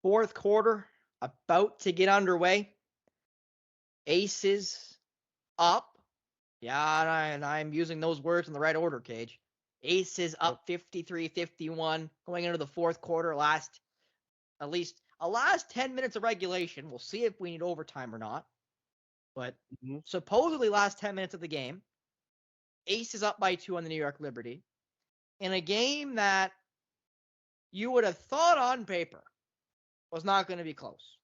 Fourth quarter about to get underway. Aces up. Yeah, and I'm using those words in the right order, Cage. Aces up 53-51 going into the fourth quarter. At least a last 10 minutes of regulation. We'll see if we need overtime or not. But supposedly last 10 minutes of the game. Aces up by 2 on the New York Liberty. In a game that you would have thought on paper was not going to be close.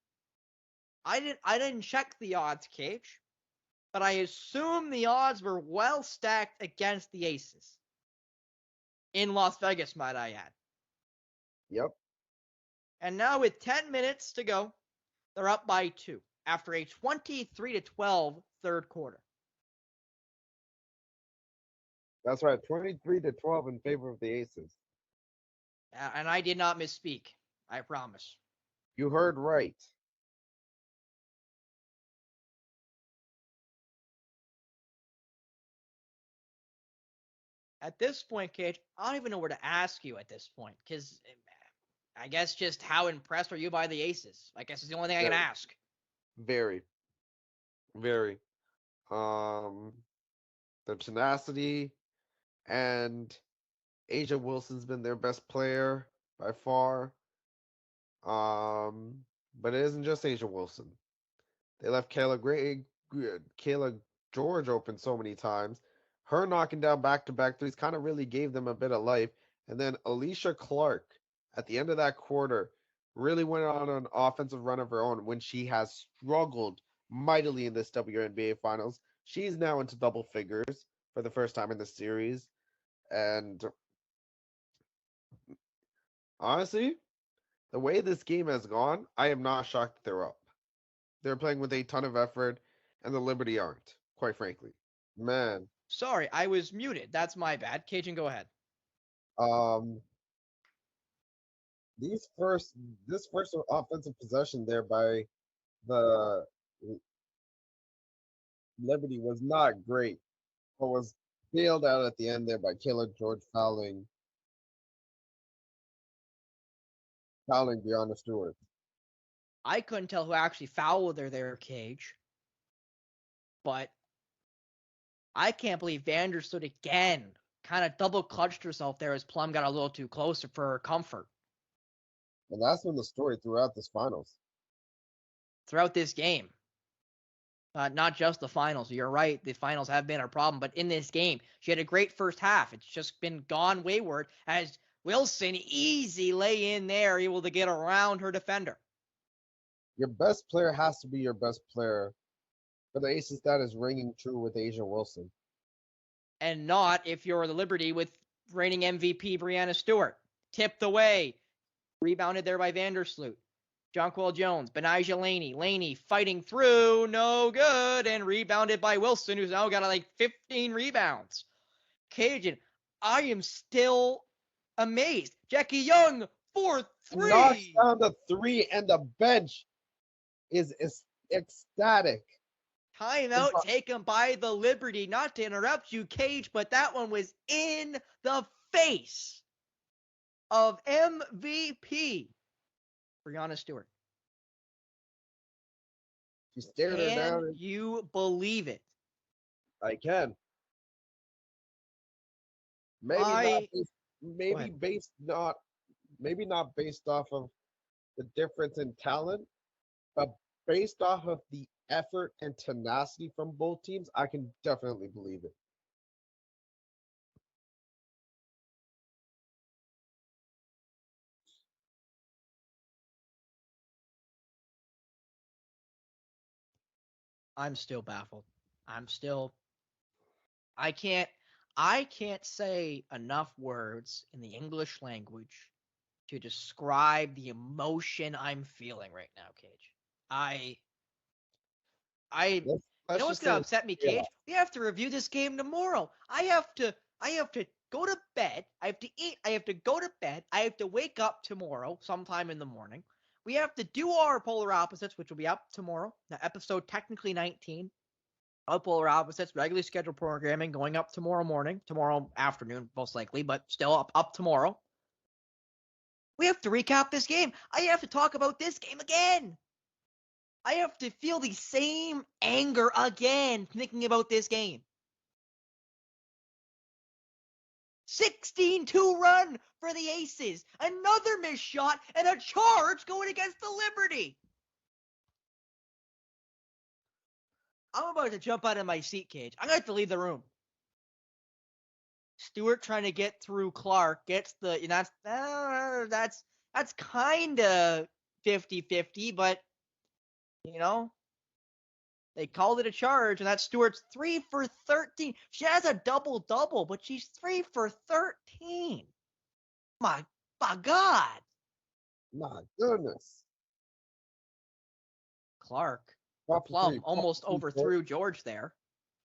I didn't check the odds, Cage, but I assume the odds were well stacked against the Aces. In Las Vegas, might I add. Yep. And now with 10 minutes to go, they're up by 2 after a 23-12 third quarter. That's right, 23-12 in favor of the Aces. And I did not misspeak. I promise. You heard right. At this point, Cage, I don't even know where to ask you at this point, because I guess just how impressed are you by the Aces? I guess is the only thing I can ask. Very. Very. The tenacity, and Asia Wilson's been their best player by far. But it isn't just Asia Wilson. They left Kayla George open so many times. Her knocking down back-to-back threes kind of really gave them a bit of life. And then Alicia Clark at the end of that quarter really went on an offensive run of her own when she has struggled mightily in this WNBA Finals. She's now into double figures for the first time in the series. And honestly, the way this game has gone, I am not shocked that they're up. They're playing with a ton of effort, and the Liberty aren't, quite frankly. Man, Sorry, I was muted. That's my bad. Cajun, go ahead. um, this first offensive possession there by the Liberty was not great, but was bailed out at the end there by Kayla George fouling Brianna Stewart. I couldn't tell who actually fouled her there, Cage. But I can't believe Vandersloot again kind of double clutched herself there as Plum got a little too close for her comfort. And that's been the story throughout this finals. Throughout this game. Not just the finals. You're right. The finals have been a problem. But in this game, she had a great first half. It's just been gone wayward as Wilson easy lay in there, able to get around her defender. Your best player has to be your best player. For the Aces, that is ringing true with Asia Wilson. And not if you're the Liberty with reigning MVP Brianna Stewart. Tipped away. Rebounded there by Vandersloot. Jonquel Jones, Benijah Laney fighting through, no good, and rebounded by Wilson, who's now got like 15 rebounds. Cajun, I am still amazed. Jackie Young, 4-3. Knocks down the 3, and the bench is ecstatic. Timeout taken by the Liberty. Not to interrupt you, Cage, but that one was in the face of MVP Brianna Stewart. She stared her down. Can you believe it? I can. Maybe not based off of the difference in talent, but based off of the effort and tenacity from both teams, I can definitely believe it. I'm still baffled. I can't say enough words in the English language to describe the emotion I'm feeling right now, Cage. You know what's gonna upset me, Cage? We have to review this game tomorrow. I have to go to bed. I have to eat. I have to go to bed. I have to wake up tomorrow sometime in the morning. We have to do our Polar Opposites, which will be up tomorrow. The episode technically 19 of Polar Opposites, regularly scheduled programming going up tomorrow afternoon, most likely, but still up tomorrow. We have to recap this game. I have to talk about this game again. I have to feel the same anger again thinking about this game. 16-2 run for the Aces. Another missed shot and a charge going against the Liberty. I'm about to jump out of my seat, Cage. I'm going to have to leave the room. Stewart trying to get through Clark gets the, you know, that's kind of 50-50, but you know, they called it a charge, and that's Stewart's 3 for 13. She has a double-double, but she's 3 for 13. My God. My goodness. Clark, Pop for three, Plum almost pop for three, overthrew George there.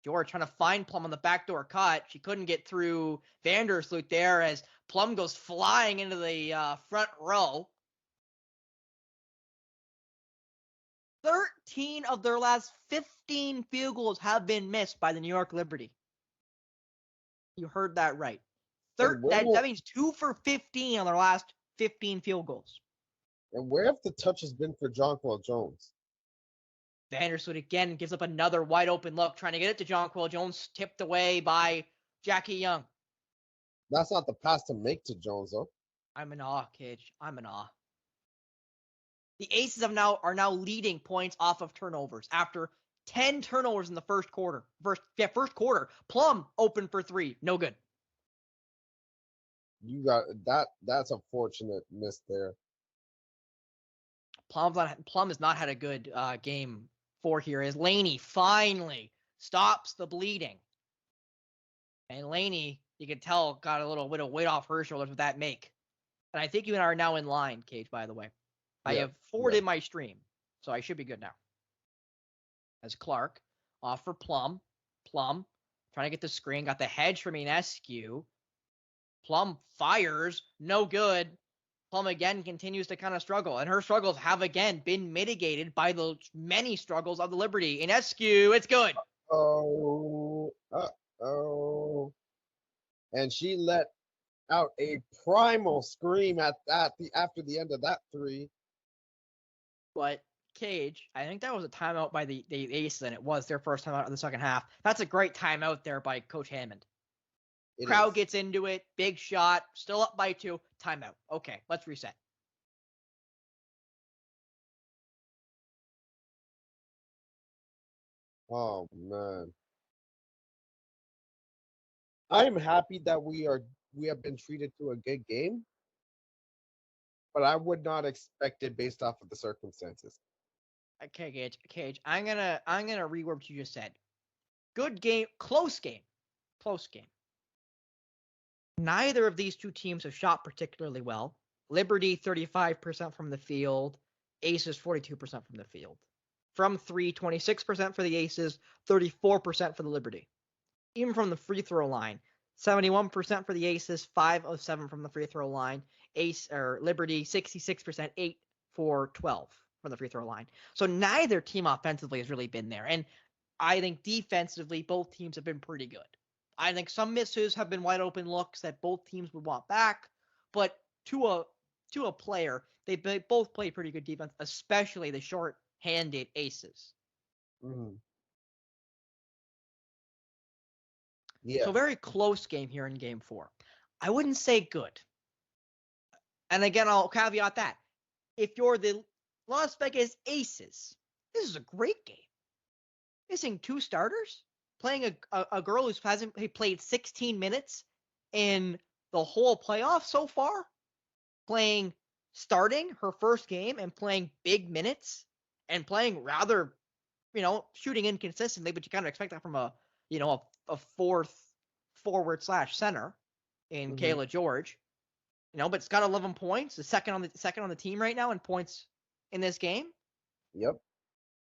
George trying to find Plum on the backdoor cut. She couldn't get through Vandersloot there as Plum goes flying into the front row. 13 of their last 15 field goals have been missed by the New York Liberty. You heard that right. That means 2 for 15 on their last 15 field goals. And where have the touches been for Jonquil Jones? Vandersloot again gives up another wide open look, trying to get it to Jonquil Jones, tipped away by Jackie Young. That's not the pass to make to Jones, though. I'm in awe, Cage. I'm in awe. The Aces are now leading points off of turnovers after 10 turnovers in the first quarter. First quarter. Plum open for 3. No good. You got that. That's a fortunate miss there. Plum has not had a good game for here as Laney finally stops the bleeding. And Laney, you can tell, got a little bit of weight off her shoulders with that make. And I think you and I are now in line, Cage, by the way. I have forwarded my stream, so I should be good now. As Clark off for Plum. Plum trying to get the screen. Got the hedge from Ionescu. Plum fires. No good. Plum again continues to kind of struggle. And her struggles have again been mitigated by the many struggles of the Liberty. Ionescu, it's good. Oh. And she let out a primal scream at that after the end of that 3. But Cage, I think that was a timeout by the Aces, and it was their first timeout in the second half. That's a great timeout there by Coach Hammond. Crowd gets into it, big shot, still up by 2, timeout. Okay, let's reset. Oh man. I'm happy that we have been treated to a good game, but I would not expect it based off of the circumstances. Okay, Cage. I'm gonna reword what you just said. Good game, close game. Neither of these two teams have shot particularly well. Liberty 35% from the field, Aces 42% from the field. From 3, 26% for the Aces, 34% for the Liberty. Even from the free throw line, 71% for the Aces, 5 of 7 from the free throw line. Liberty 66%, 8 for 12 from the free throw line. So neither team offensively has really been there. And I think defensively, both teams have been pretty good. I think some misses have been wide open looks that both teams would want back, but to a player, they both played pretty good defense, especially the short-handed Aces. Mm-hmm. Yeah. So very close game here in Game 4. I wouldn't say good. And again, I'll caveat that. If you're the Las Vegas Aces, this is a great game. Missing 2 starters, playing a girl who hasn't played 16 minutes in the whole playoff so far, starting her first game and playing big minutes and playing rather, shooting inconsistently, but you kind of expect that from a fourth forward / center in Kayla George, but it's got 11 points, the second on the team right now in points in this game. Yep.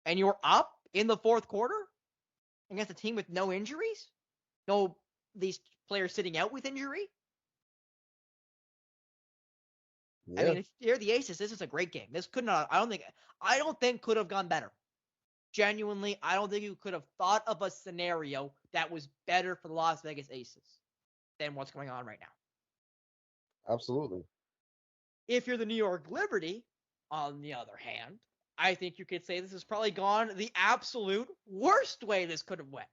And you're up in the fourth quarter against a team with no injuries, no these players sitting out with injury. Yeah. I mean, if you're the Aces, this is a great game. This could not. I don't think could have gone better. Genuinely, I don't think you could have thought of a scenario that was better for the Las Vegas Aces than what's going on right now. Absolutely. If you're the New York Liberty, on the other hand, I think you could say this has probably gone the absolute worst way this could have went.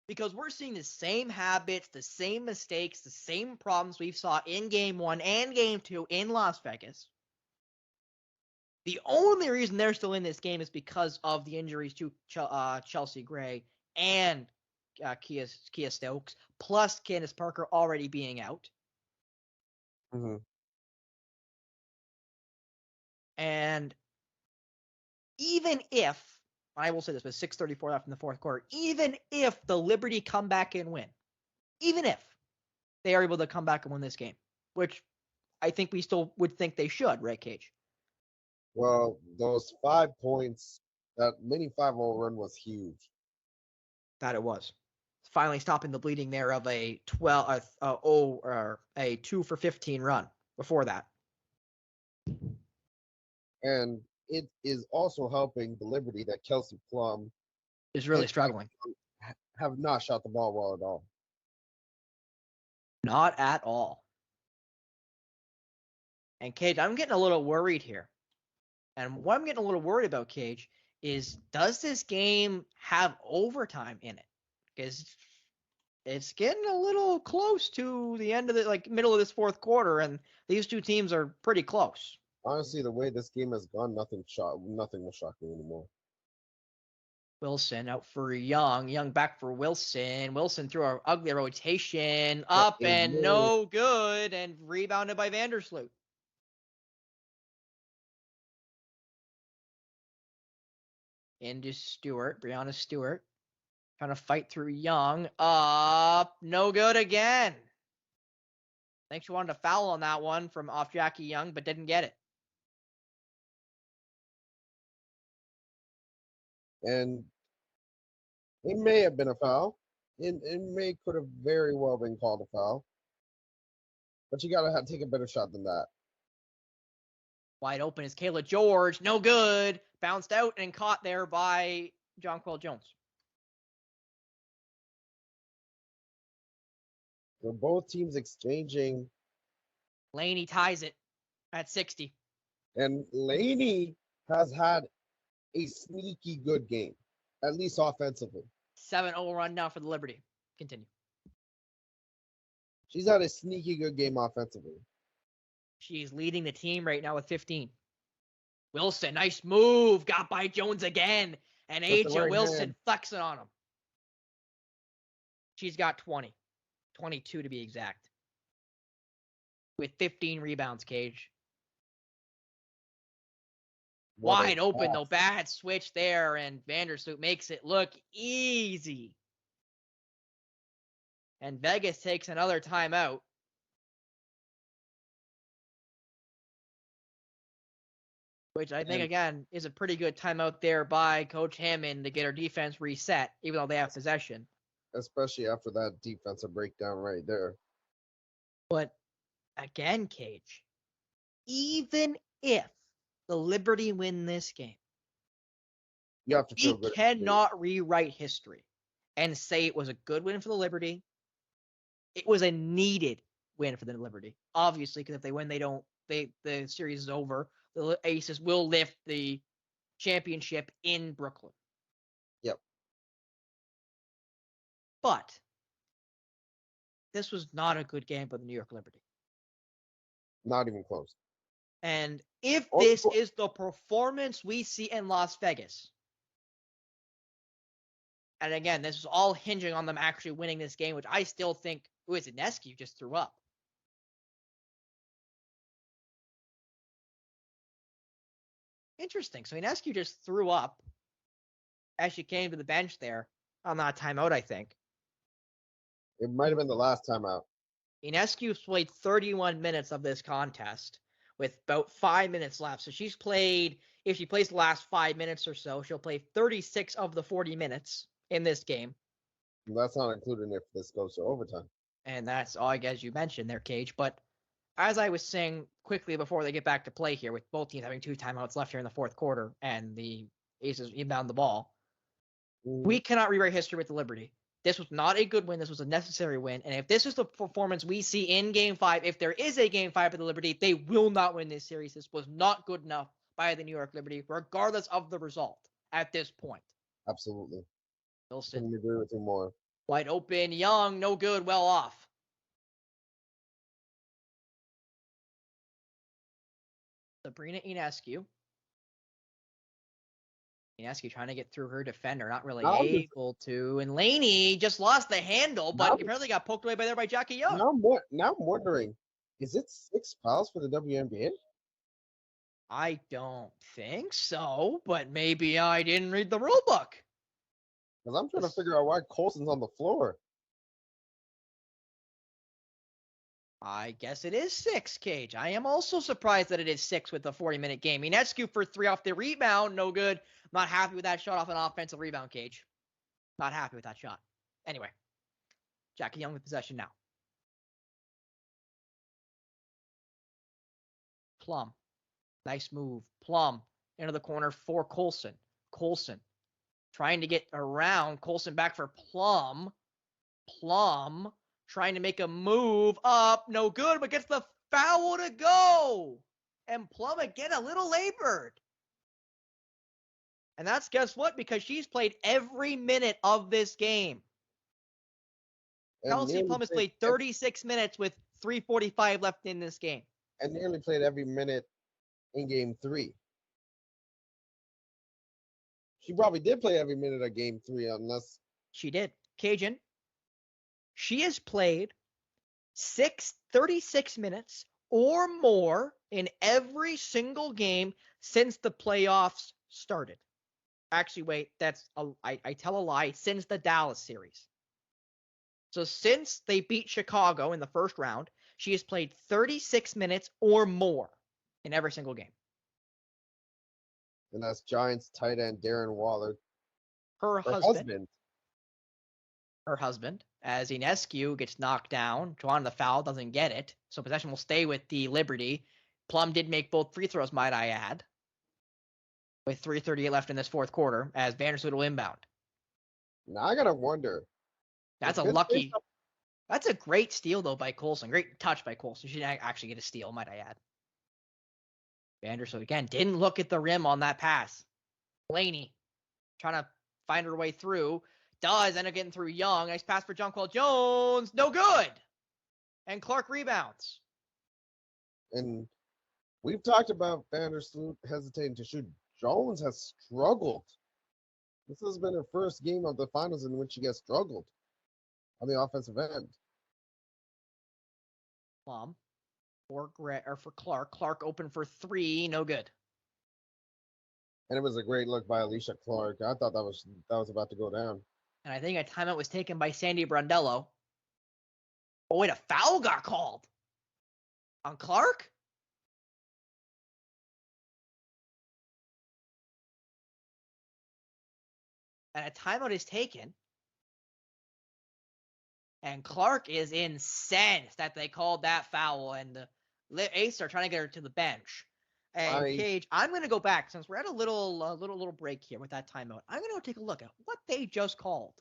Because we're seeing the same habits, the same mistakes, the same problems we saw in Game 1 and Game 2 in Las Vegas. The only reason they're still in this game is because of the injuries to Chelsea Gray and Kia Stokes, plus Candace Parker already being out. Mm-hmm. And even if, I will say this with 6:34 left in the fourth quarter, even if the Liberty come back and win, even if they are able to come back and win this game, which I think we still would think they should, right, Cage? Well, those 5 points, that mini 5-0 run was huge. That it was. Finally stopping the bleeding there of a 2 for 15 run before that. And it is also helping the Liberty that Kelsey Plum Is really struggling. have not shot the ball well at all. Not at all. And Cage, I'm getting a little worried here. And what I'm getting a little worried about, Cage, is does this game have overtime in it? Because it's getting a little close to the end of the middle of this fourth quarter, and these two teams are pretty close. Honestly, the way this game has gone, nothing will shock me anymore. Wilson out for Young. Young back for Wilson. Wilson threw an ugly rotation. Up and no good. And rebounded by Vandersloot. Into Stewart. Brianna Stewart. Trying to fight through Young. Up. No good again. I think she wanted to foul on that one from off Jackie Young, but didn't get it. And it may have been a foul. It could have very well been called a foul. But you gotta take a better shot than that. Wide open is Kayla George. No good. Bounced out and caught there by Jonquel Jones. They're both teams exchanging. Laney ties it at 60. And Laney has had a sneaky good game, at least offensively. 7-0 run now for the Liberty. Continue. She's had a sneaky good game offensively. She's leading the team right now with 15. Wilson, nice move. Got by Jones again. And Aja Wilson flexing on him. She's got 20. 22 to be exact. With 15 rebounds, Cage. Wide open, though. Bad switch there. And Vandersloot makes it look easy. And Vegas takes another timeout. Which I think, again, is a pretty good timeout there by Coach Hammond to get our defense reset, even though they have possession. Especially after that defensive breakdown right there. But, again, Cage, even if the Liberty win this game, you have to feel we cannot rewrite history and say it was a good win for the Liberty. It was a needed win for the Liberty. Obviously, because if they win, the series is over. The Aces will lift the championship in Brooklyn. Yep. But this was not a good game for the New York Liberty. Not even close. And if this is the performance we see in Las Vegas, and again, this is all hinging on them actually winning this game, which I still think, who is it, Nescu just threw up. Interesting. So Inescu just threw up as she came to the bench there on that timeout, I think. It might have been the last timeout. Inescu played 31 minutes of this contest with about 5 minutes left. So she's played, if she plays the last 5 minutes or so, she'll play 36 of the 40 minutes in this game. And that's not including if this goes to overtime. And that's all, I guess, you mentioned there, Cage. But as I was saying quickly before they get back to play here, with both teams having 2 timeouts left here in the fourth quarter and the Aces inbound the ball, we cannot rewrite history with the Liberty. This was not a good win. This was a necessary win. And if this is the performance we see in Game 5, if there is a Game 5 at the Liberty, they will not win this series. This was not good enough by the New York Liberty, regardless of the result at this point. Absolutely. Wilson. Couldn't agree with you more. Wide open, Young, no good, well off. Sabrina Ionescu. Ionescu trying to get through her defender, not really able to. And Laney just lost the handle, but apparently got poked away by Jackie Young. Now I'm wondering, is it 6 fouls for the WNBA? I don't think so, but maybe I didn't read the rule book. Because I'm trying to figure out why Colson's on the floor. I guess it is 6, Cage. I am also surprised that it is 6 with the 40-minute game. Ionescu for 3 off the rebound, no good. Not happy with that shot off an offensive rebound, Cage. Not happy with that shot. Anyway, Jackie Young with possession now. Plum. Nice move. Plum into the corner for Colson. Colson trying to get around. Colson back for Plum. Plum trying to make a move up. No good, but gets the foul to go. And Plum again a little labored. And that's, guess what? Because she's played every minute of this game. Kelsey Plum has played 36 minutes with 3:45 left in this game. And nearly played every minute in Game 3. She probably did play every minute of Game 3 unless... She did. Kajan, she has played 36 minutes or more in every single game since the playoffs started. Actually, wait, I tell a lie, since the Dallas series. So since they beat Chicago in the first round, she has played 36 minutes or more in every single game. And that's Giants tight end Darren Waller. Her husband. Her husband, as Ionescu gets knocked down, drawn the foul, doesn't get it. So possession will stay with the Liberty. Plum did make both free throws, might I add, with 3:38 left in this fourth quarter, as Vandersloot will inbound. Now I gotta wonder. That's a great steal, though, by Colson. Great touch by Colson. She didn't actually get a steal, might I add. Vandersloot, again, didn't look at the rim on that pass. Laney trying to find her way through. Does end up getting through Young. Nice pass for Jonquel Jones. No good. And Clark rebounds. And we've talked about Vandersloot hesitating to shoot. Jones has struggled. This has been her first game of the finals in which she has struggled on the offensive end. Plum for Clark. Clark open for 3. No good. And it was a great look by Alicia Clark. I thought that was about to go down. And I think a timeout was taken by Sandy Brondello. Oh, wait, a foul got called on Clark? And a timeout is taken. And Clark is incensed that they called that foul. And the Aces are trying to get her to the bench. And Cage, I'm going to go back since we're at a little break here with that timeout. I'm going to go take a look at what they just called.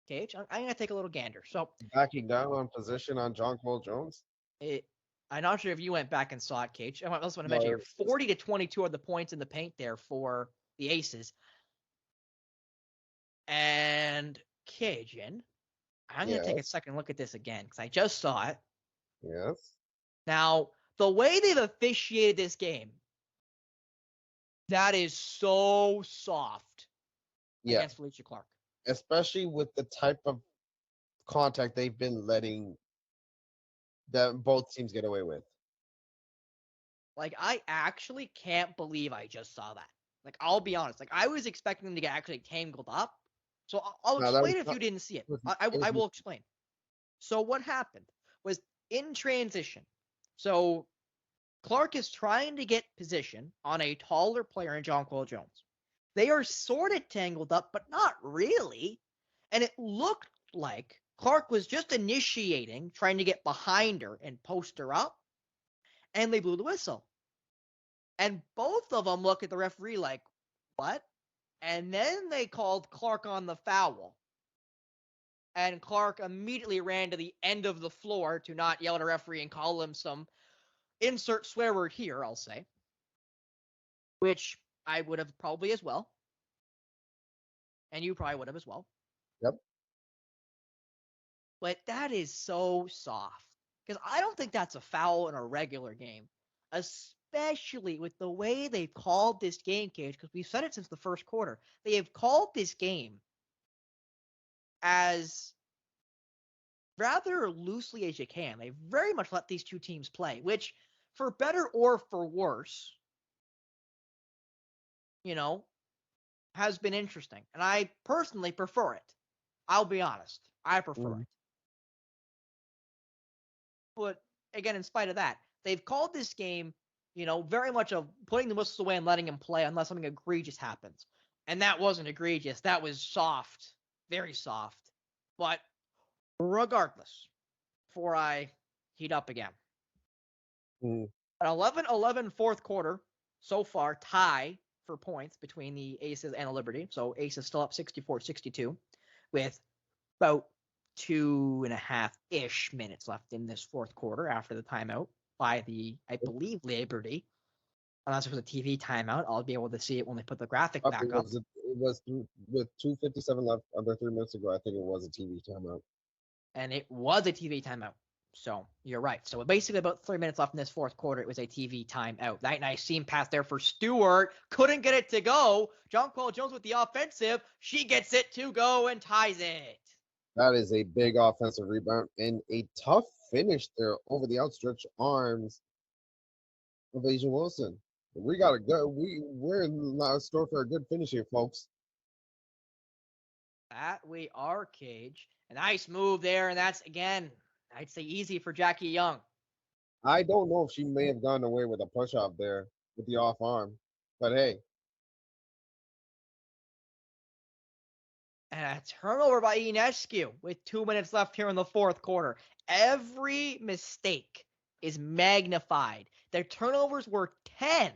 Cage, I'm going to take a little gander. So backing down on position on Jonquel Jones. I'm not sure if you went back and saw it, Cage. I also want to mention here, 40-22 are the points in the paint there for the Aces. And Cajun, I'm going to take a second look at this again because I just saw it. Yes. Now, the way they've officiated this game, that is so soft against Felicia Clark. Especially with the type of contact they've been letting that both teams get away with. Like, I actually can't believe I just saw that. Like, I'll be honest. Like, I was expecting them to get actually tangled up. So I'll explain it if you didn't see it. I will explain. So what happened was in transition. So Clark is trying to get position on a taller player in Jonquel Jones. They are sort of tangled up, but not really. And it looked like Clark was just initiating, trying to get behind her and post her up. And they blew the whistle. And both of them look at the referee like, what? And then they called Clark on the foul. and Clark immediately ran to the end of the floor to not yell at a referee and call him some insert swear word here, I'll say, which I would have probably as well, and you probably would have as well. Yep. But that is so soft because I don't think that's a foul in a regular game, especially with the way they've called this game, Cage, because we've said it since the first quarter. They have called this game as rather loosely as you can. They very much let these two teams play, which, for better or for worse, has been interesting. And I personally prefer it. I'll be honest. I prefer it. But again, in spite of that, they've called this game, very much of putting the whistles away and letting him play unless something egregious happens. And that wasn't egregious. That was soft. Very soft. But regardless, before I heat up again. An 11-11 fourth quarter so far, tie for points between the Aces and the Liberty. So Aces still up 64-62 with about 2.5-ish minutes left in this fourth quarter after the timeout by I believe, Liberty. Unless it was a TV timeout, I'll be able to see it when they put the graphic back up. It was with 2:57 left, under 3 minutes ago. I think it was a TV timeout. And it was a TV timeout. So you're right. So basically about 3 minutes left in this fourth quarter, it was a TV timeout. That nice seam pass there for Stewart. Couldn't get it to go. Jonquel Jones with the offensive. She gets it to go and ties it. That is a big offensive rebound and a tough finish there over the outstretched arms of A'ja Wilson. We got a good. We're in store for a good finish here, folks. That we are, Cage. A nice move there, and that's, again, I'd say easy for Jackie Young. I don't know if she may have gone away with a push-off there with the off arm, but hey. And a turnover by Ionescu with 2 minutes left here in the fourth quarter. Every mistake is magnified. Their turnovers were 10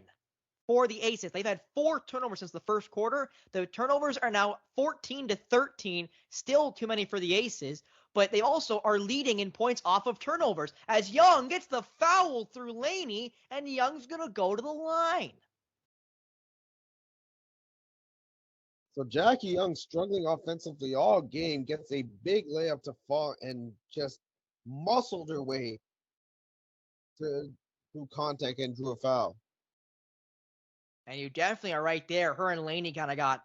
for the Aces. They've had 4 turnovers since the first quarter. The turnovers are now 14-13, still too many for the Aces, but they also are leading in points off of turnovers as Young gets the foul through Laney, and Young's going to go to the line. So Jackie Young, struggling offensively all game, gets a big layup to fall and just muscled her way through contact and drew a foul. And you definitely are right there. Her and Laney kind of got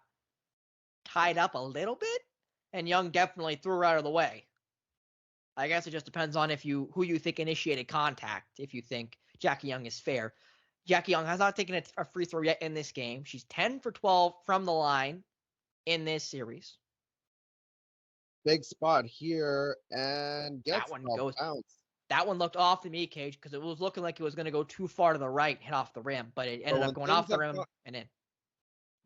tied up a little bit, and Young definitely threw her out of the way. I guess it just depends on who you think initiated contact, if you think Jackie Young is fair. Jackie Young has not taken a free throw yet in this game. She's 10 for 12 from the line in this series. Big spot here, and gets that one goes. Bounce. That one looked off to me, Cage, because it was looking like it was going to go too far to the right, hit off the rim, but it ended up going off the rim and in.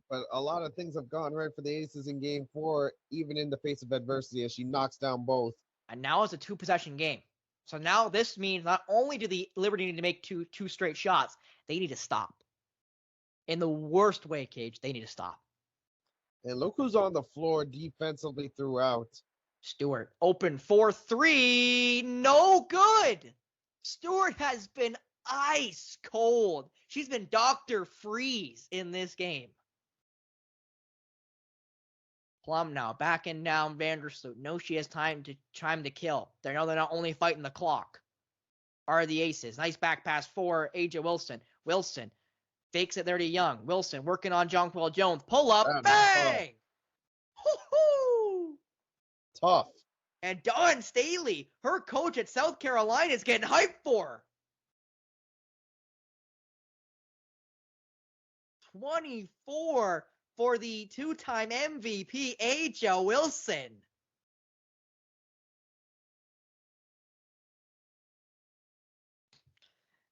But a lot of things have gone right for the Aces in Game 4, even in the face of adversity, as she knocks down both. And now it's a 2-possession game. So now this means not only do the Liberty need to make two straight shots, they need to stop. In the worst way, Cage, they need to stop. And look who's on the floor defensively throughout. Stewart, open for 3, no good. Stewart has been ice cold. She's been Dr. Freeze in this game. Plum now backing down Vandersloot. Knows she has time to kill. They know they're not only fighting the clock. Are the Aces. Nice back pass for A'ja Wilson. Wilson fakes it there to Young. Wilson working on Jonquel Jones. Pull up. Bang! Woo-hoo! Tough. And Dawn Staley, her coach at South Carolina, is getting hyped for her. 24 for the 2-time MVP, A'ja Wilson.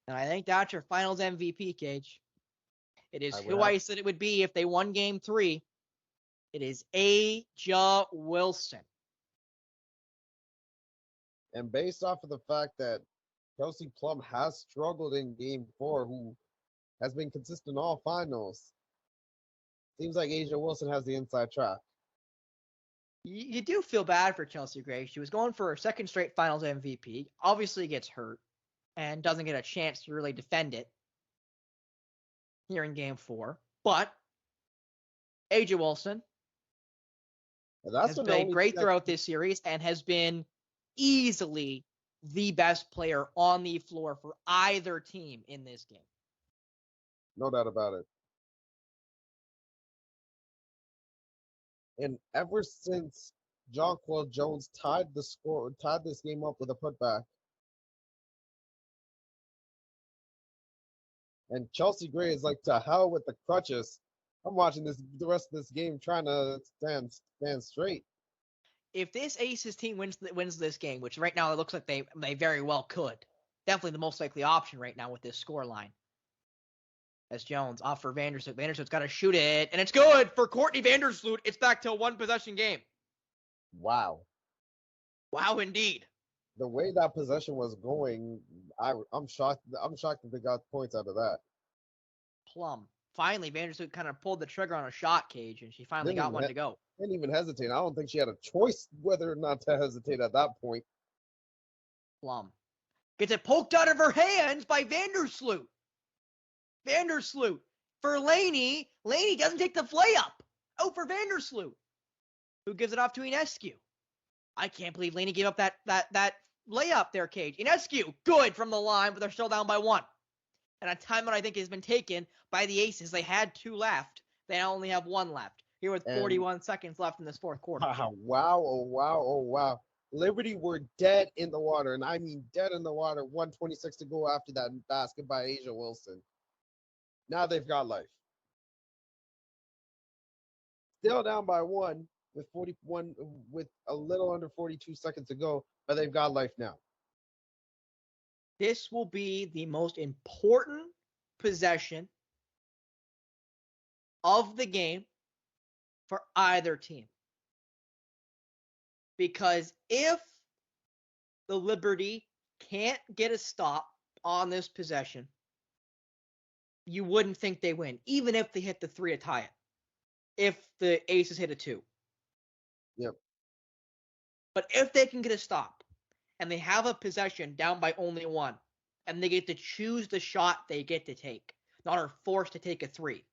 And I think that's your finals MVP, Cage. It is who I said it would be if they won Game 3. It is A'ja Wilson. And based off of the fact that Kelsey Plum has struggled in Game 4, who has been consistent all finals, seems like A'ja Wilson has the inside track. You do feel bad for Chelsea Gray. She was going for her second straight Finals MVP. Obviously gets hurt and doesn't get a chance to really defend it here in Game 4. But AJ Wilson And that's has the played only thing great that, throughout this series and has been easily the best player on the floor for either team in this game. no doubt about it. And ever since Jonquil Jones tied this game up with a putback, and Chelsea Gray is like, to hell with the crutches. I'm watching the rest of this game trying to stand straight. If this Aces team wins this game, which right now it looks like they very well could, definitely the most likely option right now with this score line. As Jones off for Vandersloot. Vandersloot's got to shoot it, and it's good for Courtney Vandersloot. It's back to a one-possession game. Wow. Wow, indeed. The way that possession was going, I'm shocked. I'm shocked that they got points out of that. Plum. Finally, Vandersloot kind of pulled the trigger on a shot, Cage, and she finally got one to go. Didn't even hesitate. I don't think she had a choice whether or not to hesitate at that point. Plum gets it poked out of her hands by Vandersloot. Vandersloot for Laney. Laney doesn't take the play up. Out for Vandersloot, who gives it off to Ionescu. I can't believe Laney gave up that layup there, Cage. Ionescu, good from the line, but they're still down by one. And a timeout I think has been taken by the Aces. They had two left. They only have one left. Here with 41 seconds left in this fourth quarter. Wow, oh wow, oh wow. Liberty were dead in the water, and I mean dead in the water. 1:26 to go after that basket by Asia Wilson. Now they've got life. Still down by one with a little under 42 seconds to go, but they've got life now. This will be the most important possession of the game for either team. Because if the Liberty can't get a stop on this possession, you wouldn't think they win, even if they hit the three to tie it. If the Aces hit a two. Yep. But if they can get a stop and they have a possession down by only one, and they get to choose the shot they get to take, not are forced to take a three,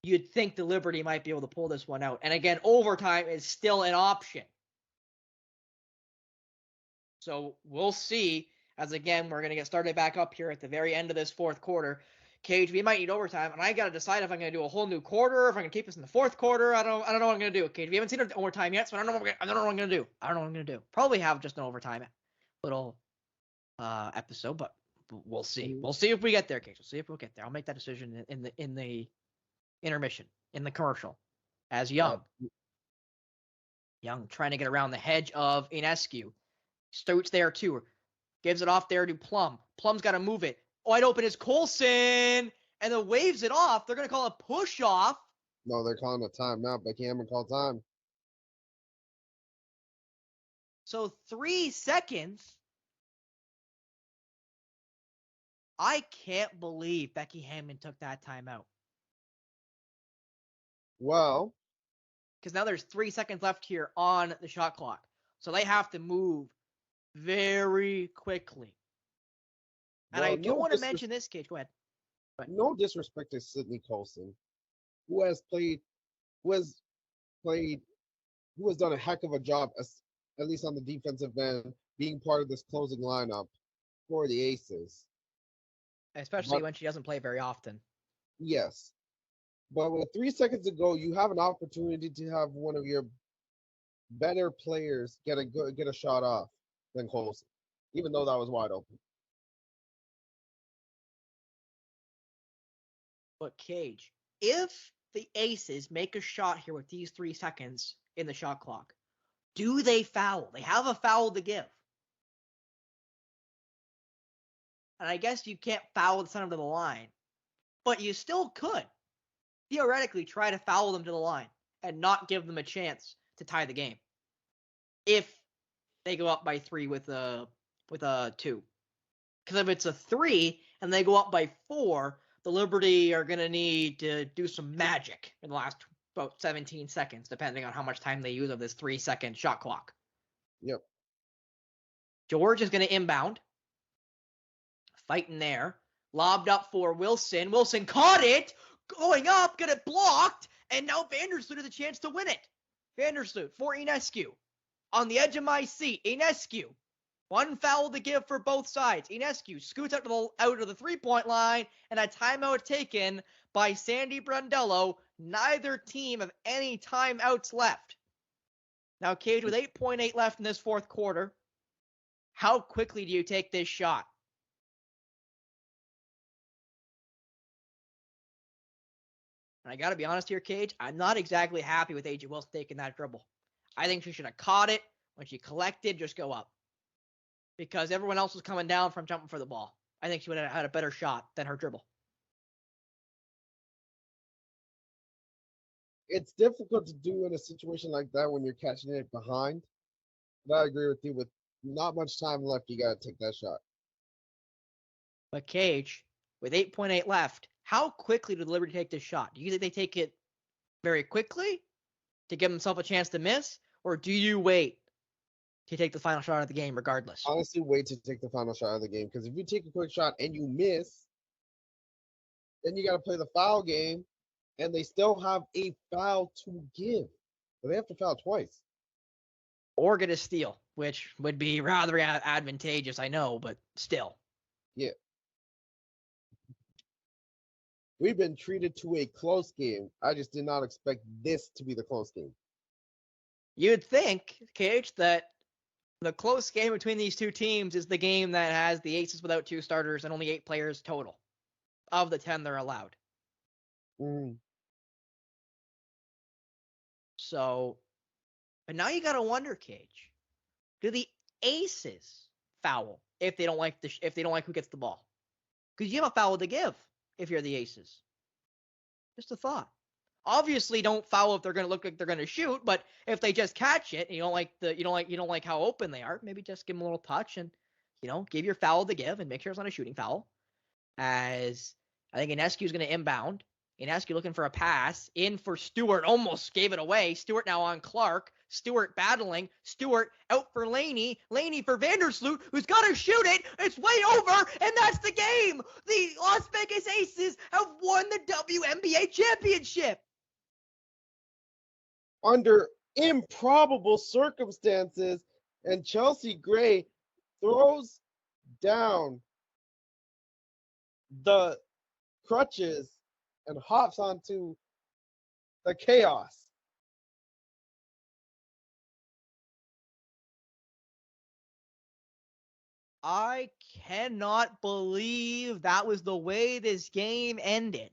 you'd think the Liberty might be able to pull this one out. And again, overtime is still an option. So we'll see, as again, we're going to get started back up here at the very end of this fourth quarter. Cage, we might need overtime, and I got to decide if I'm going to do a whole new quarter, if I'm going to keep this in the fourth quarter. I don't know what I'm going to do, Cage. We haven't seen overtime yet, so I don't know what I'm going to do. I don't know what I'm going to do. Probably have just an overtime little episode, but we'll see. We'll see if we get there, Cage. We'll see if we'll get there. I'll make that decision in the intermission, in the commercial, as Young trying to get around the hedge of Ionescu. Stoats there too. Gives it off there to Plum. Plum's got to move it. Wide open is Colson, and then waves it off. They're going to call a push off. No, they're calling a timeout. Becky Hammond called time. So 3 seconds. I can't believe Becky Hammond took that timeout. Well, because now there's 3 seconds left here on the shot clock. So they have to move very quickly. And I do want to mention this, Cage. Go ahead. No disrespect to Sydney Colson, who has done a heck of a job, at least on the defensive end, being part of this closing lineup for the Aces. Especially when she doesn't play very often. Yes. But with 3 seconds to go, you have an opportunity to have one of your better players get a shot off than Colson, even though that was wide open. But Cage, if the Aces make a shot here with these 3 seconds in the shot clock, do they foul? They have a foul to give. And I guess you can't foul to send them to the line, but you still could theoretically try to foul them to the line and not give them a chance to tie the game if they go up by 3 with a 2. Because if it's a 3 and they go up by 4, the Liberty are going to need to do some magic in the last about 17 seconds, depending on how much time they use of this 3-second shot clock. Yep. George is going to inbound. Fighting there. Lobbed up for Wilson. Wilson caught it. Going up, get it blocked. And now Vandersloot has a chance to win it. Vandersloot for Enescu. On the edge of my seat. Enescu. One foul to give for both sides. Enescu scoots out of the three-point line, and a timeout taken by Sandy Brondello. Neither team have any timeouts left. Now, Cage, with 8.8 left in this fourth quarter, how quickly do you take this shot? And I got to be honest here, Cage, I'm not exactly happy with AJ Wilson taking that dribble. I think she should have caught it. When she collected, just go up. Because everyone else was coming down from jumping for the ball. I think she would have had a better shot than her dribble. It's difficult to do in a situation like that when you're catching it behind. But I agree with you. With not much time left, you got to take that shot. But Cage, with 8.8 left, how quickly did Liberty take this shot? Do you think they take it very quickly to give themselves a chance to miss? Or do you wait to take the final shot of the game regardless? Honestly, wait to take the final shot of the game. Because if you take a quick shot and you miss, then you got to play the foul game. And they still have a foul to give. But they have to foul twice. Or get a steal, which would be rather advantageous, I know, but still. Yeah. We've been treated to a close game. I just did not expect this to be the close game. You'd think, Cage, that the close game between these two teams is the game that has the Aces without two starters and only 8 players total of the 10 they're allowed. So, but now you got to wonder, Cage, do the Aces foul if they don't like who gets the ball? Because you have a foul to give if you're the Aces. Just a thought. Obviously, don't foul if they're going to look like they're going to shoot, but if they just catch it and you don't like how open they are, maybe just give them a little touch and give your foul to give and make sure it's not a shooting foul. As I think Enescu is going to inbound. Enescu looking for a pass in for Stewart, almost gave it away. Stewart now on Clark. Stewart battling. Stewart out for Laney. Laney for Vandersloot, who's got to shoot it. It's way over, and that's the game. The Las Vegas Aces have won the WNBA championship. Under improbable circumstances, and Chelsea Gray throws down the crutches and hops onto the chaos. I cannot believe that was the way this game ended.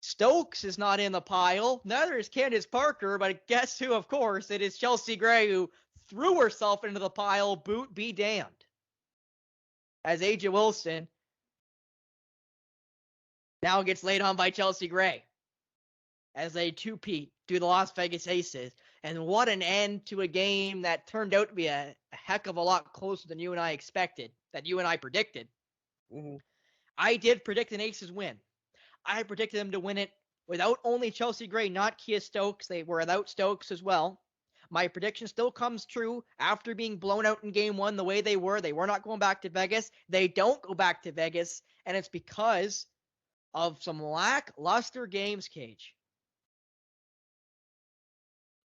Stokes is not in the pile. Neither is Candace Parker, but guess who, of course? It is Chelsea Gray who threw herself into the pile. Boot be damned. As AJ Wilson now gets laid on by Chelsea Gray as they two-peat to the Las Vegas Aces. And what an end to a game that turned out to be a heck of a lot closer than you and I expected, that you and I predicted. Mm-hmm. I did predict an Aces win. I predicted them to win it without only Chelsea Gray, not Kia Stokes. They were without Stokes as well. My prediction still comes true after being blown out in game one the way they were. They were not going back to Vegas. They don't go back to Vegas, and it's because of some lackluster games, Cage.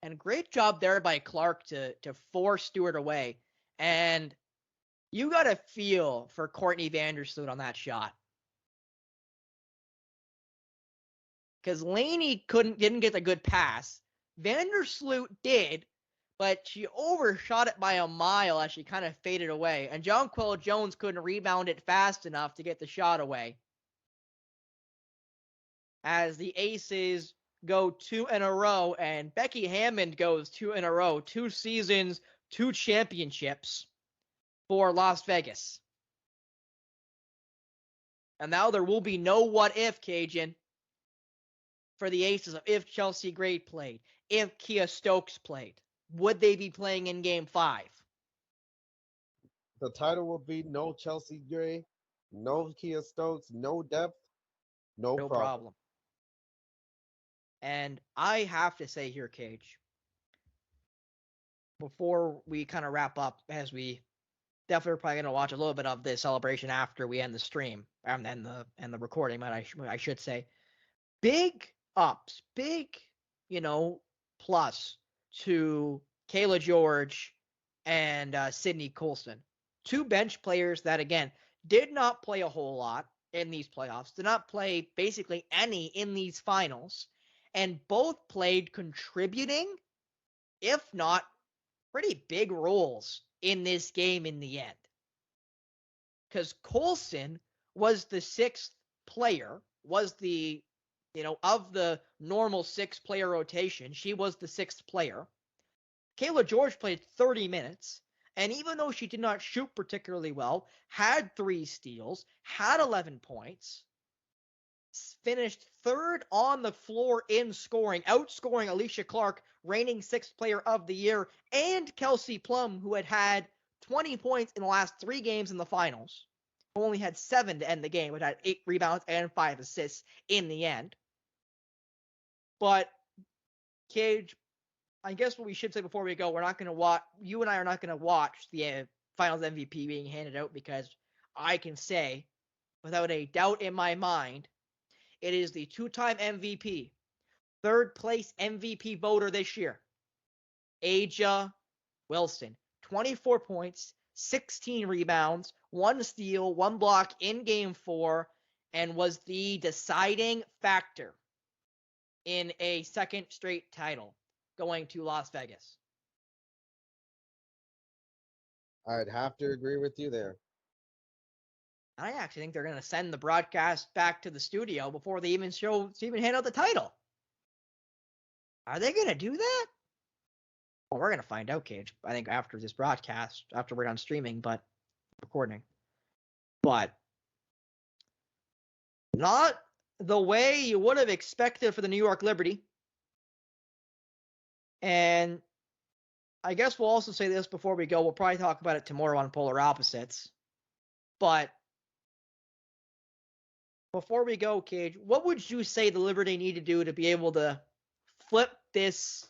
And great job there by Clark to force Stewart away. And you got to feel for Courtney Vandersloot on that shot. Because Laney didn't get a good pass. Vandersloot did, but she overshot it by a mile as she kind of faded away. And Jonquel Jones couldn't rebound it fast enough to get the shot away. As the Aces go 2 in a row, and Becky Hammond goes 2 in a row. 2 seasons, 2 championships for Las Vegas. And now there will be no what if, Kajan, for the Aces if Chelsea Gray played, if Kia Stokes played. Would they be playing in Game 5? The title will be no Chelsea Gray, no Kia Stokes, no depth, no problem. And I have to say here, Cage, before we kind of wrap up, as we definitely are probably going to watch a little bit of this celebration after we end the stream and the recording, but I should say, big ups, big, plus to Kayla George and Sydney Colson. Two bench players that, again, did not play a whole lot in these playoffs, did not play basically any in these finals, and both played contributing, if not pretty big roles in this game in the end. Because Colson was the sixth player, was the, of the normal six-player rotation, she was the sixth player. Kayla George played 30 minutes, and even though she did not shoot particularly well, had 3 steals, had 11 points, finished third on the floor in scoring, outscoring Alicia Clark, reigning sixth player of the year, and Kelsey Plum, who had 20 points in the last 3 games in the finals, who only had 7 to end the game, but had 8 rebounds and 5 assists in the end. But, Cage, I guess what we should say before we go, we're not going to watch, you and I are not going to watch the finals MVP being handed out, because I can say, without a doubt in my mind, it is the 2-time MVP, third place MVP voter this year, A'ja Wilson. 24 points, 16 rebounds, 1 steal, 1 block in Game 4, and was the deciding factor in a second straight title going to Las Vegas. I'd have to agree with you there. I actually think they're going to send the broadcast back to the studio before they even hand out the title. Are they going to do that? Well, we're going to find out, Cage. I think after this broadcast, after we're done streaming, but recording. But not the way you would have expected for the New York Liberty. And I guess we'll also say this before we go. We'll probably talk about it tomorrow on Polar Opposites. But before we go, Cage, what would you say the Liberty need to do to be able to flip this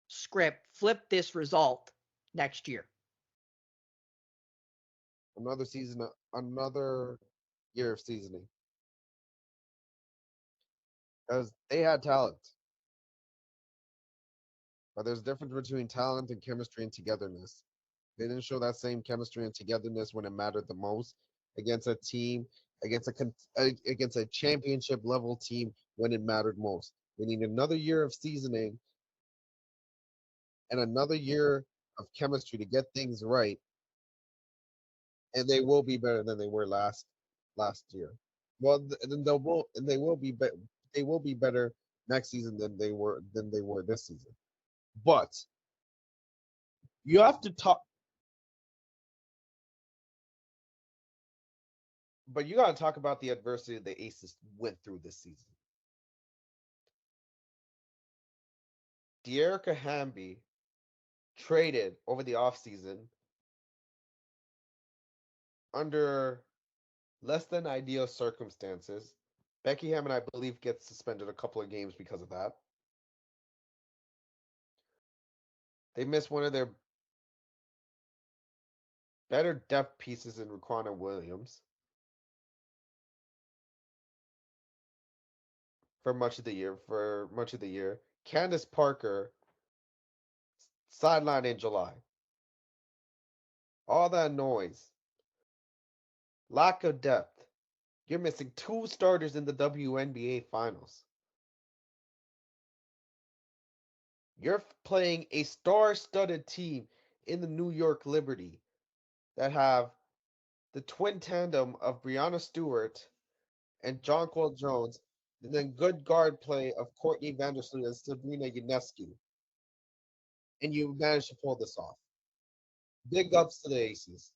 script, flip this result next year? Another season, another year of seasoning. Because they had talent. But there's a difference between talent and chemistry and togetherness. They didn't show that same chemistry and togetherness when it mattered the most against a team, against a championship level team when it mattered most. We need another year of seasoning and another year of chemistry to get things right, and they will be better than they were last year. Well, then they will be better next season than they were this season. But you have to talk. But you got to talk about the adversity the Aces went through this season. De'Erica Hamby traded over the offseason under less than ideal circumstances. Becky Hammond, I believe, gets suspended a couple of games because of that. They missed one of their better depth pieces in Raquana Williams for much of the year. Candace Parker sidelined in July. All that noise. Lack of depth. You're missing 2 starters in the WNBA Finals. You're playing a star-studded team in the New York Liberty that have the twin tandem of Brianna Stewart and Jonquel Jones, and then good guard play of Courtney Vandersloot and Sabrina Ionescu. And you managed to pull this off. Big ups to the Aces.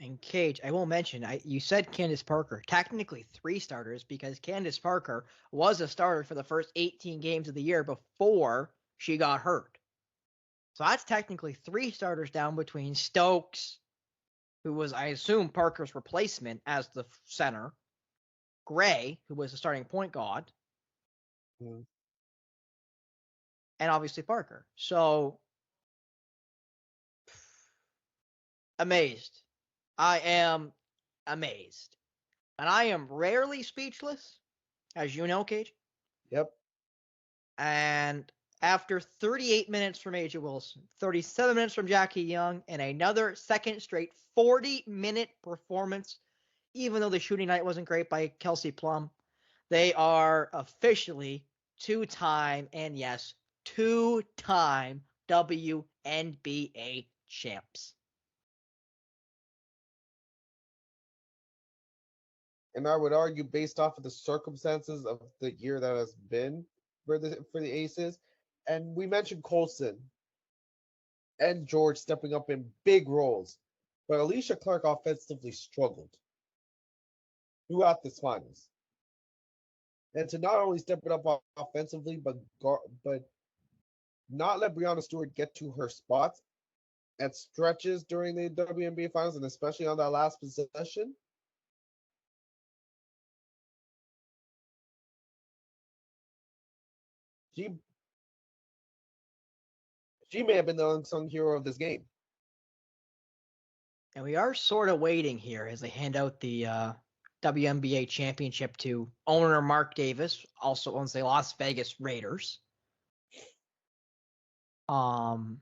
And Cage, I will mention, you said Candace Parker. Technically 3 starters, because Candace Parker was a starter for the first 18 games of the year before she got hurt. So that's technically 3 starters down between Stokes, who was, I assume, Parker's replacement as the center, Gray, who was the starting point guard, Mhm. and obviously Parker. So amazed. I am amazed. And I am rarely speechless, as you know, Cage. Yep. And after 38 minutes from AJ Wilson, 37 minutes from Jackie Young, and another second straight 40-minute performance, even though the shooting night wasn't great by Kelsey Plum, they are officially two-time, and yes, two-time WNBA champs. And I would argue, based off of the circumstances of the year that has been for the Aces, and we mentioned Colson and George stepping up in big roles, but Alicia Clark offensively struggled throughout this finals. And to not only step it up offensively, but not let Breanna Stewart get to her spots at stretches during the WNBA Finals, and especially on that last possession. She she may have been the unsung hero of this game. And we are sort of waiting here as they hand out the WNBA championship to owner Mark Davis, also owns the Las Vegas Raiders. I'm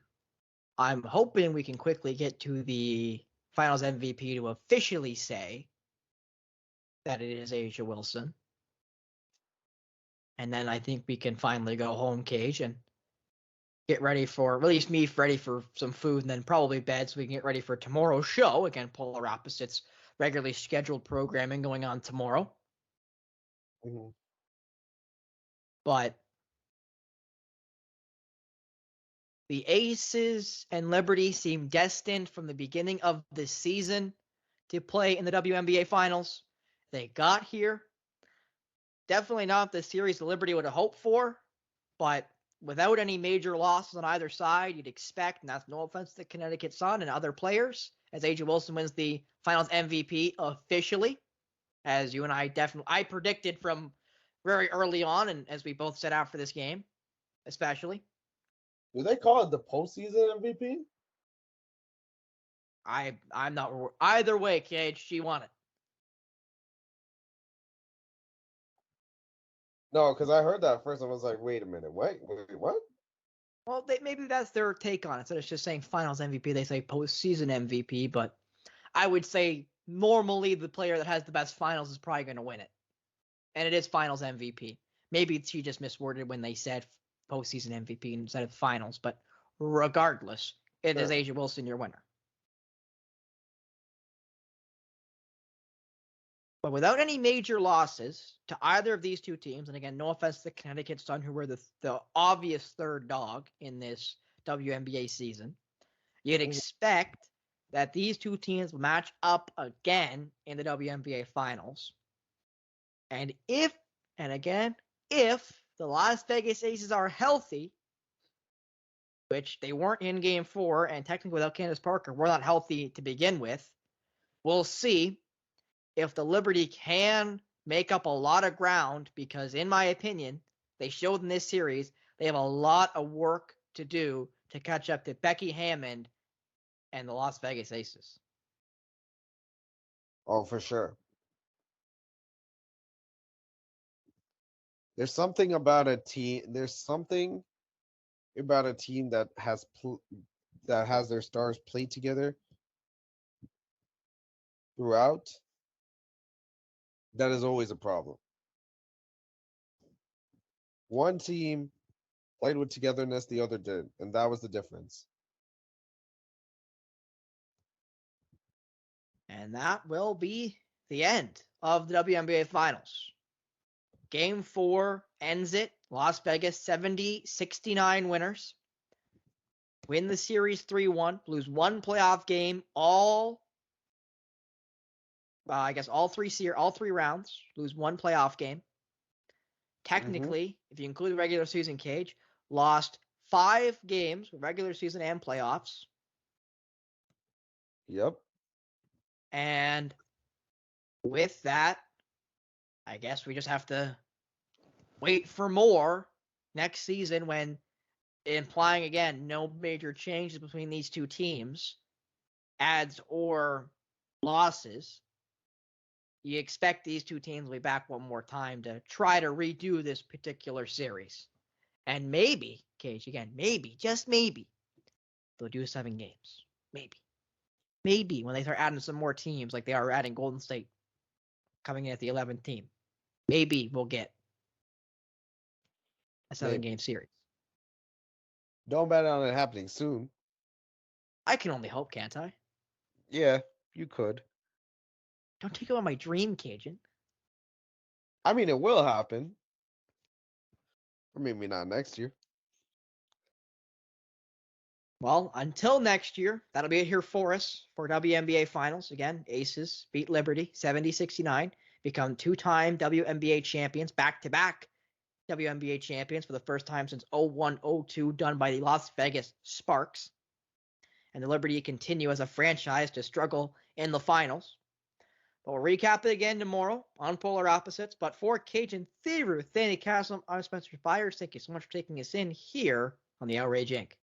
hoping we can quickly get to the Finals MVP to officially say that it is Asia Wilson. And then I think we can finally go home, Cage, and get ready for, at least me, ready for some food and then probably bed so we can get ready for tomorrow's show. Again, polar opposites, regularly scheduled programming going on tomorrow. Mm-hmm. But the Aces and Liberty seem destined from the beginning of the season to play in the WNBA Finals. They got here. Definitely not the series the Liberty would have hoped for, but without any major losses on either side, you'd expect, and that's no offense to Connecticut Sun and other players, as AJ Wilson wins the Finals MVP officially, as you and I predicted from very early on, and as we both said after this game, especially. Do they call it the postseason MVP? I'm not either way, Cage. She won it. No, because I heard that first. I was like, wait a minute, wait, what? Well, maybe that's their take on it. Instead of just saying Finals MVP, they say postseason MVP. But I would say normally the player that has the best Finals is probably going to win it, and it is Finals MVP. Maybe she just misworded when they said postseason MVP instead of Finals. But regardless, it is Sure. Asia Wilson your winner. But without any major losses to either of these two teams, and again, no offense to the Connecticut Sun, who were the obvious third dog in this WNBA season, you'd Mhm. expect that these two teams will match up again in the WNBA Finals. And if the Las Vegas Aces are healthy, which they weren't in game 4, and technically without Candace Parker, were not healthy to begin with, we'll see if the Liberty can make up a lot of ground, because in my opinion, they showed in this series they have a lot of work to do to catch up to Becky Hammond and the Las Vegas Aces. Oh, for sure. There's something about a team. There's something about a team that has their stars played together throughout. That is always a problem. One team played with togetherness, the other did, and that was the difference. And that will be the end of the WNBA Finals. Game 4 ends it. Las Vegas 70-69 winners. Win the series 3-1. Lose one playoff game. All three rounds. Lose one playoff game. Mm-hmm. Technically, if you include the regular season, Cage, lost 5 games, regular season and playoffs. Yep. And with that, I guess we just have to wait for more next season when implying again no major changes between these two teams, adds or losses. You expect these two teams to be back one more time to try to redo this particular series. And maybe, Cage, again, maybe, just maybe, they'll do 7 games. Maybe. Maybe when they start adding some more teams like they are adding Golden State coming in at the 11th team. Maybe we'll get a 7-game series. Don't bet on it happening soon. I can only hope, can't I? Yeah, you could. Don't take away my dream, Cajun. I mean, it will happen. Or maybe not next year. Well, until next year, that'll be it here for us for WNBA Finals. Again, Aces beat Liberty 70-69, become 2-time WNBA champions, back-to-back WNBA champions for the first time since 01-02, done by the Las Vegas Sparks. And the Liberty continue as a franchise to struggle in the finals. But we'll recap it again tomorrow on Polar Opposites. But for Cajun Theory with Danny Castle, I'm Spencer Byers. Thank you so much for taking us in here on the Outrage Inc.